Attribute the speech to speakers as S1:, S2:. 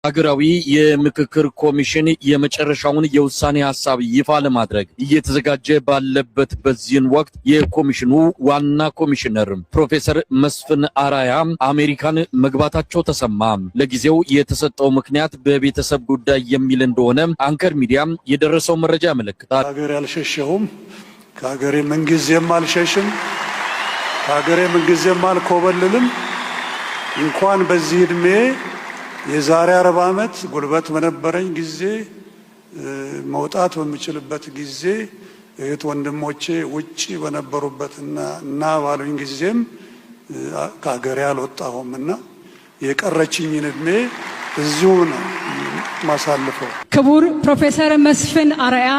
S1: ሀገራዊ የምክክር ኮሚሽን የመጨረሻውን የውሳኔ ሐሳብ ይፋ ለማድረግ እየተዘጋጀ ባለበት በዚህን ወቅት የኮሚሽኑ ዋና ኮሚሽነር ፕሮፌሰር መስፍን አራያ አሜሪካን መግባታቸው ተሰማ። ለጊዜው የተሰጠው ምክንያት በቤተሰብ ጉዳይ የሚል እንደሆነ አንከር ሚዲያ የደረሰው መረጃ ያመለክታል።
S2: ሀገር ያልሸሸሁም ከሀገሬ ምንጊዜም አልሸሽም ከሀገሬ ምንጊዜም አልኮበልልም እንኳን በዚህ እድሜ የዛሬ 40 ዓመት ጉልበት በነበረኝ ጊዜ መውጣት በሚችልበት ጊዜ እህት ወንድሞቼ ውጪ በነበሩበትና ባሉኝ ጊዜም ከሀገሬ አልወጣሁምና የቀረችኝን እድሜ እዚሁ ነው ማሳልፈው።
S3: ክቡር ፕሮፌሰር መስፍን አራያ